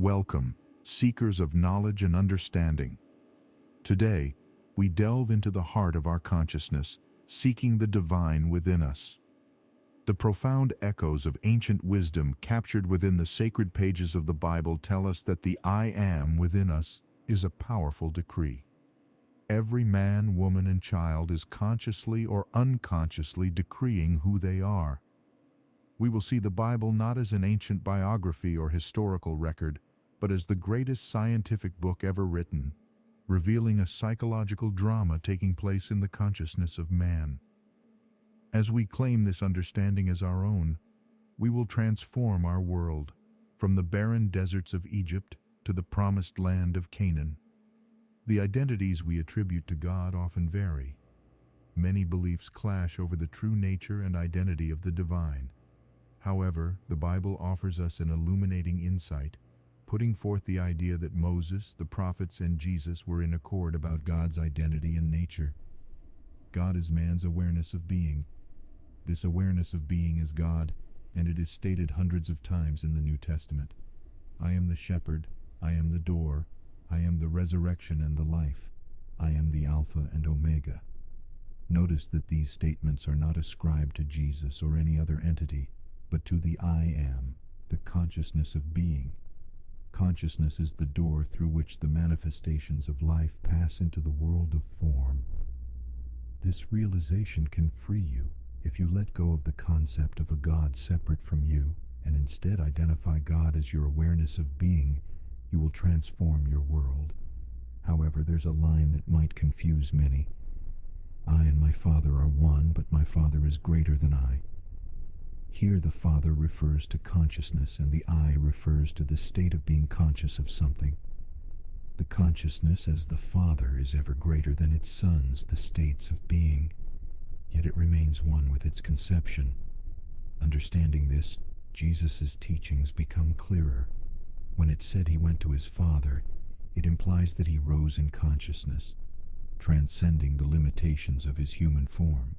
Welcome, seekers of knowledge and understanding. Today, we delve into the heart of our consciousness, seeking the divine within us. The profound echoes of ancient wisdom captured within the sacred pages of the Bible tell us that the I Am within us is a powerful decree. Every man, woman, and child is consciously or unconsciously decreeing who they are. We will see the Bible not as an ancient biography or historical record, but as the greatest scientific book ever written, revealing a psychological drama taking place in the consciousness of man. As we claim this understanding as our own, we will transform our world, from the barren deserts of Egypt to the promised land of Canaan. The identities we attribute to God often vary. Many beliefs clash over the true nature and identity of the divine. However, the Bible offers us an illuminating insight, putting forth the idea that Moses, the prophets, and Jesus were in accord about God's identity and nature. God is man's awareness of being. This awareness of being is God, and it is stated hundreds of times in the New Testament. I am the shepherd, I am the door, I am the resurrection and the life, I am the Alpha and Omega. Notice that these statements are not ascribed to Jesus or any other entity, but to the I Am, the consciousness of being. Consciousness is the door through which the manifestations of life pass into the world of form. This realization can free you if you let go of the concept of a God separate from you and instead identify God as your awareness of being. You will transform your world. However, there's a line that might confuse many. I and my Father are one, but my Father is greater than I. Here the Father refers to consciousness and the I refers to the state of being conscious of something. The consciousness as the Father is ever greater than its sons, the states of being, yet it remains one with its conception. Understanding this, Jesus' teachings become clearer. When it said he went to his Father, it implies that he rose in consciousness, transcending the limitations of his human form.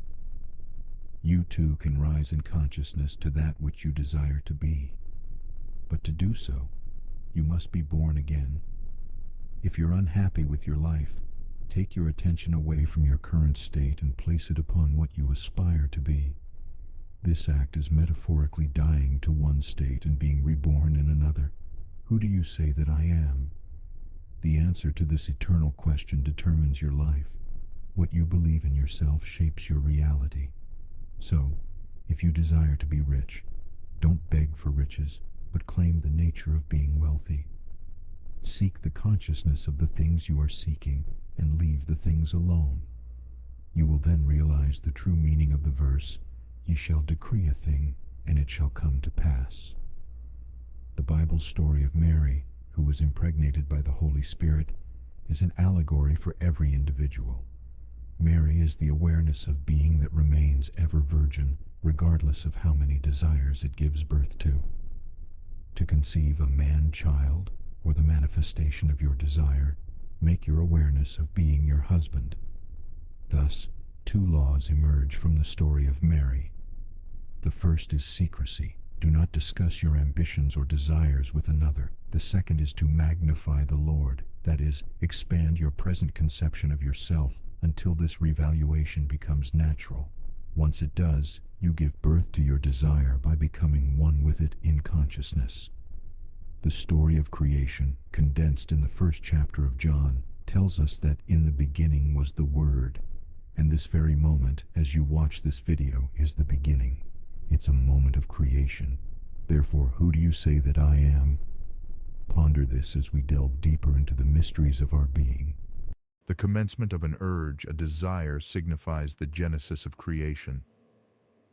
You too can rise in consciousness to that which you desire to be. But to do so, you must be born again. If you're unhappy with your life, take your attention away from your current state and place it upon what you aspire to be. This act is metaphorically dying to one state and being reborn in another. Who do you say that I am? The answer to this eternal question determines your life. What you believe in yourself shapes your reality. So, if you desire to be rich, don't beg for riches, but claim the nature of being wealthy. Seek the consciousness of the things you are seeking and leave the things alone. You will then realize the true meaning of the verse, "Ye shall decree a thing, and it shall come to pass." The Bible's story of Mary, who was impregnated by the Holy Spirit, is an allegory for every individual. Mary is the awareness of being that remains ever virgin, regardless of how many desires it gives birth to. To conceive a man-child, or the manifestation of your desire, make your awareness of being your husband. Thus, two laws emerge from the story of Mary. The first is secrecy. Do not discuss your ambitions or desires with another. The second is to magnify the Lord, that is, expand your present conception of yourself until this revaluation becomes natural. Once it does, you give birth to your desire by becoming one with it in consciousness. The story of creation, condensed in the first chapter of John, tells us that in the beginning was the Word, and this very moment, as you watch this video, is the beginning. It's a moment of creation. Therefore, who do you say that I am? Ponder this as we delve deeper into the mysteries of our being. The commencement of an urge, a desire, signifies the genesis of creation.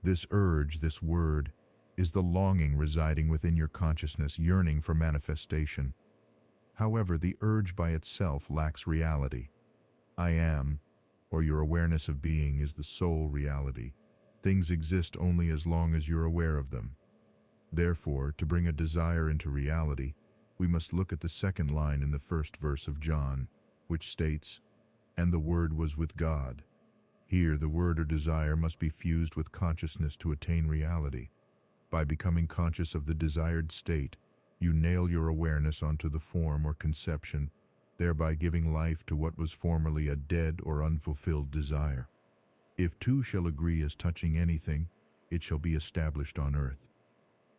This urge, this word, is the longing residing within your consciousness, yearning for manifestation. However, the urge by itself lacks reality. I am, or your awareness of being, is the sole reality. Things exist only as long as you're aware of them. Therefore, to bring a desire into reality, we must look at the second line in the first verse of John, which states, "And the Word was with God." Here, the word or desire must be fused with consciousness to attain reality. By becoming conscious of the desired state, You nail your awareness onto the form or conception, thereby giving life to what was formerly a dead or unfulfilled desire. If two shall agree as touching anything, it shall be established on earth.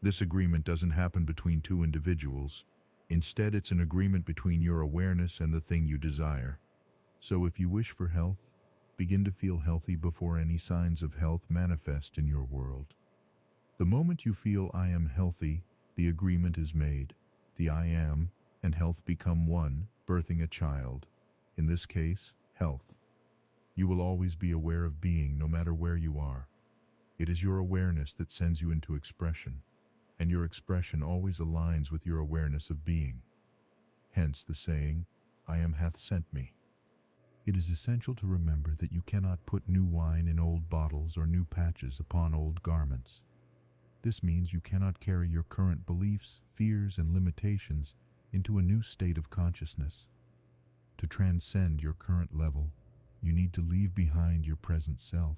This agreement doesn't happen between two individuals. Instead, it's an agreement between your awareness and the thing you desire. So if you wish for health, begin to feel healthy before any signs of health manifest in your world. The moment you feel I am healthy, the agreement is made. The I am and health become one, birthing a child. In this case, health. You will always be aware of being no matter where you are. It is your awareness that sends you into expression, and your expression always aligns with your awareness of being. Hence the saying, I am hath sent me. It is essential to remember that you cannot put new wine in old bottles or new patches upon old garments. This means you cannot carry your current beliefs, fears, and limitations into a new state of consciousness. To transcend your current level, you need to leave behind your present self.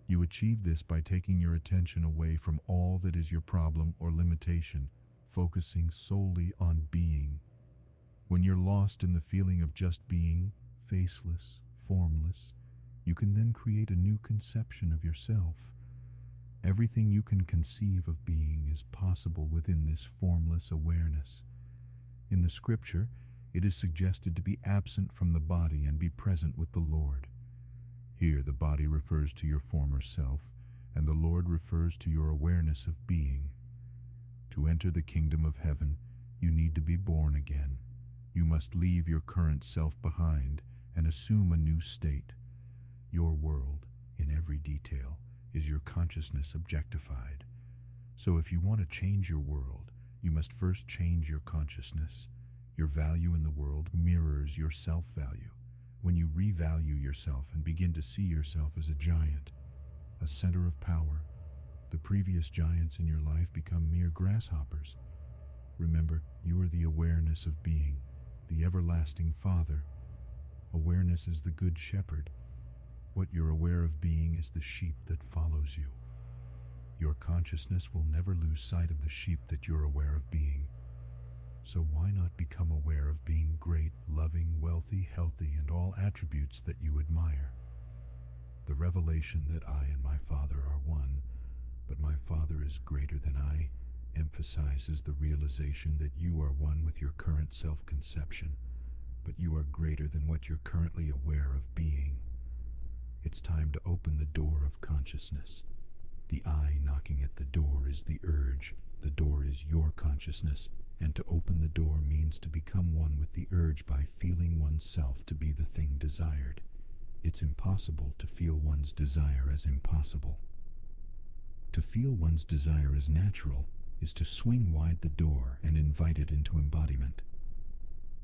You achieve this by taking your attention away from all that is your problem or limitation, focusing solely on being. When you're lost in the feeling of just being, faceless, formless, you can then create a new conception of yourself. Everything you can conceive of being is possible within this formless awareness. In the scripture, it is suggested to be absent from the body and be present with the Lord. Here the body refers to your former self, and the Lord refers to your awareness of being. To enter the kingdom of heaven, you need to be born again. You must leave your current self behind and assume a new state. Your world, in every detail, is your consciousness objectified. So if you want to change your world, you must first change your consciousness. Your value in the world mirrors your self-value. When you revalue yourself and begin to see yourself as a giant, a center of power, the previous giants in your life become mere grasshoppers. Remember, you are the awareness of being, the everlasting Father. Awareness is the good shepherd. What you're aware of being is the sheep that follows you. Your consciousness will never lose sight of the sheep that you're aware of being. So why not become aware of being great, loving, wealthy, healthy, and all attributes that you admire? The revelation that I and my Father are one, but my Father is greater than I, emphasizes the realization that you are one with your current self-conception, but you are greater than what you're currently aware of being. It's time to open the door of consciousness. The I knocking at the door is the urge. The door is your consciousness, and to open the door means to become one with the urge by feeling oneself to be the thing desired. It's impossible to feel one's desire as impossible. To feel one's desire as natural is to swing wide the door and invite it into embodiment.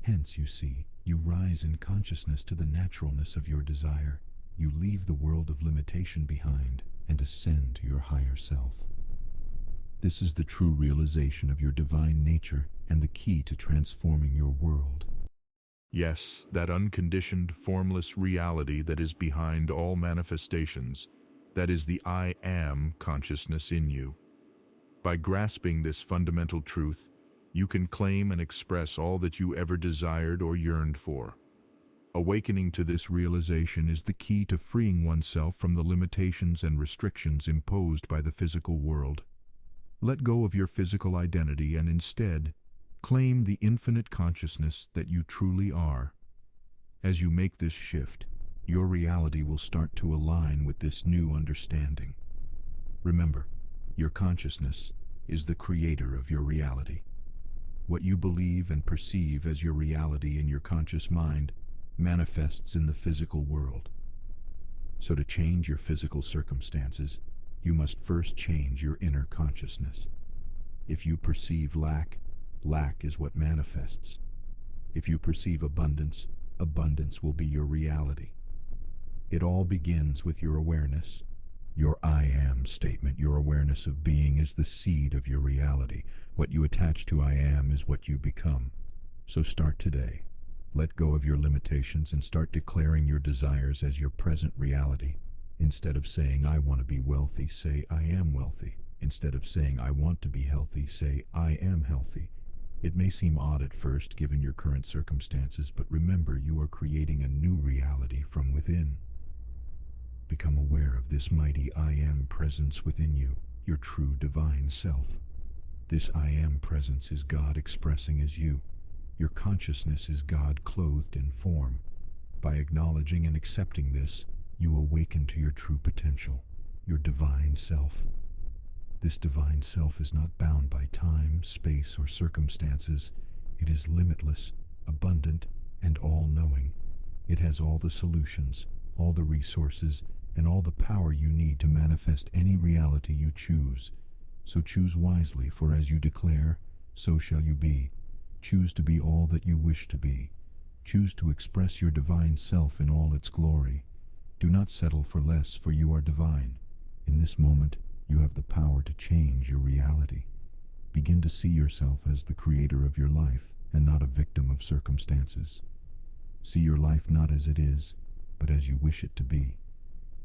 Hence, you see, you rise in consciousness to the naturalness of your desire. You leave the world of limitation behind and ascend to your higher self. This is the true realization of your divine nature and the key to transforming your world. Yes, that unconditioned, formless reality that is behind all manifestations, that is the I am consciousness in you. By grasping this fundamental truth, you can claim and express all that you ever desired or yearned for. Awakening to this realization is the key to freeing oneself from the limitations and restrictions imposed by the physical world. Let go of your physical identity and instead claim the infinite consciousness that you truly are. As you make this shift, your reality will start to align with this new understanding. Remember, your consciousness is the creator of your reality. What you believe and perceive as your reality in your conscious mind manifests in the physical world. So to change your physical circumstances, you must first change your inner consciousness. If you perceive lack, lack is what manifests. If you perceive abundance, abundance will be your reality. It all begins with your awareness. Your I am statement, your awareness of being, is the seed of your reality. What you attach to I am is what you become. So start today. Let go of your limitations and start declaring your desires as your present reality. Instead of saying, I want to be wealthy, say, I am wealthy. Instead of saying, I want to be healthy, say, I am healthy. It may seem odd at first given your current circumstances, but remember, you are creating a new reality from within. Become aware of this mighty I Am presence within you, your true divine self. This I Am presence is God expressing as you. Your consciousness is God clothed in form. By acknowledging and accepting this, you awaken to your true potential, your divine self. This divine self is not bound by time, space, or circumstances. It is limitless, abundant, and all-knowing. It has all the solutions, all the resources, and all the power you need to manifest any reality you choose. So choose wisely, for as you declare, so shall you be. Choose to be all that you wish to be. Choose to express your divine self in all its glory. Do not settle for less, for you are divine. In this moment, you have the power to change your reality. Begin to see yourself as the creator of your life and not a victim of circumstances. See your life not as it is, but as you wish it to be.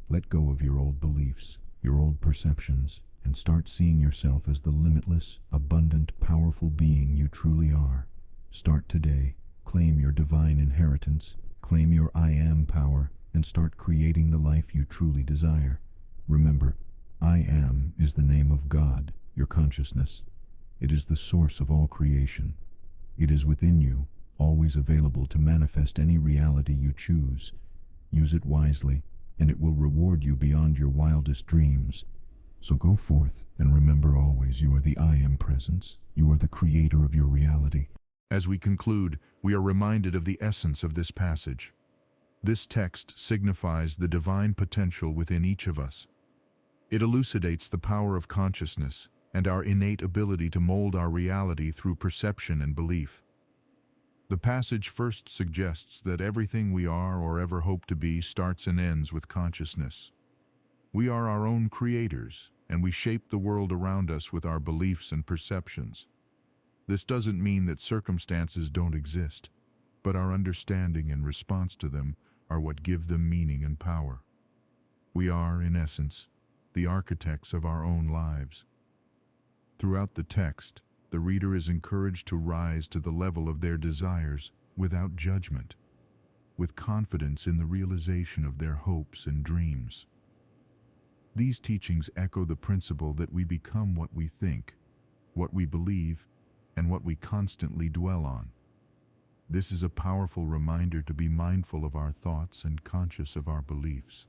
Let go of your old beliefs, your old perceptions, and start seeing yourself as the limitless, abundant, powerful being you truly are. Start today. Claim your divine inheritance, claim your I Am power, and start creating the life you truly desire. Remember, I Am is the name of God, your consciousness. It is the source of all creation. It is within you, always available to manifest any reality you choose. Use it wisely, and it will reward you beyond your wildest dreams. So go forth, and remember always you are the I Am presence. You are the creator of your reality. As we conclude, we are reminded of the essence of this passage. This text signifies the divine potential within each of us. It elucidates the power of consciousness and our innate ability to mold our reality through perception and belief. The passage first suggests that everything we are or ever hope to be starts and ends with consciousness. We are our own creators, and we shape the world around us with our beliefs and perceptions. This doesn't mean that circumstances don't exist, but our understanding and response to them are what give them meaning and power. We are, in essence, the architects of our own lives. Throughout the text, the reader is encouraged to rise to the level of their desires without judgment, with confidence in the realization of their hopes and dreams. These teachings echo the principle that we become what we think, what we believe, and what we constantly dwell on. This is a powerful reminder to be mindful of our thoughts and conscious of our beliefs.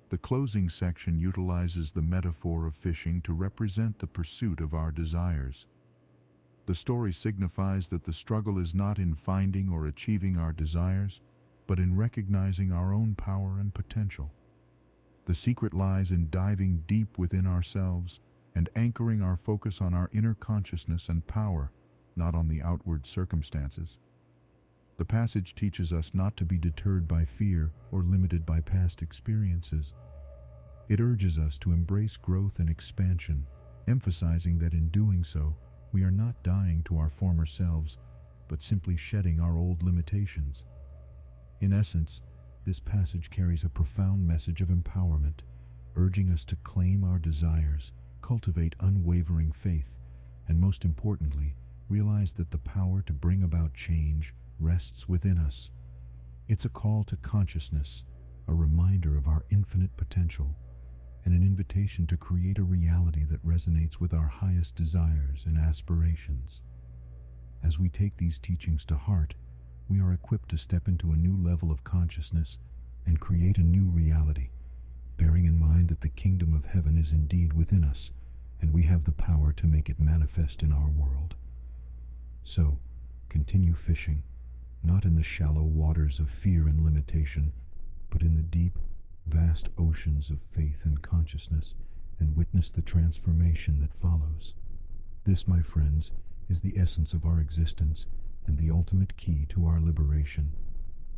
The closing section utilizes the metaphor of fishing to represent the pursuit of our desires. The story signifies that the struggle is not in finding or achieving our desires, but in recognizing our own power and potential. The secret lies in diving deep within ourselves and anchoring our focus on our inner consciousness and power, not on the outward circumstances. The passage teaches us not to be deterred by fear or limited by past experiences. It urges us to embrace growth and expansion, emphasizing that in doing so, we are not dying to our former selves, but simply shedding our old limitations. In essence, this passage carries a profound message of empowerment, urging us to claim our desires, cultivate unwavering faith, and most importantly, realize that the power to bring about change rests within us. It's a call to consciousness, a reminder of our infinite potential, and an invitation to create a reality that resonates with our highest desires and aspirations. As we take these teachings to heart, we are equipped to step into a new level of consciousness and create a new reality, bearing in mind that the kingdom of heaven is indeed within us, and we have the power to make it manifest in our world. So, continue fishing, not in the shallow waters of fear and limitation, but in the deep, vast oceans of faith and consciousness, and witness the transformation that follows. This, my friends, is the essence of our existence and the ultimate key to our liberation.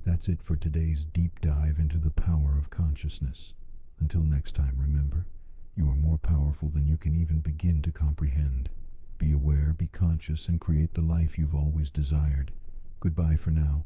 That's it for today's deep dive into the power of consciousness. Until next time, remember, you are more powerful than you can even begin to comprehend. Be aware, be conscious, and create the life you've always desired. Goodbye for now.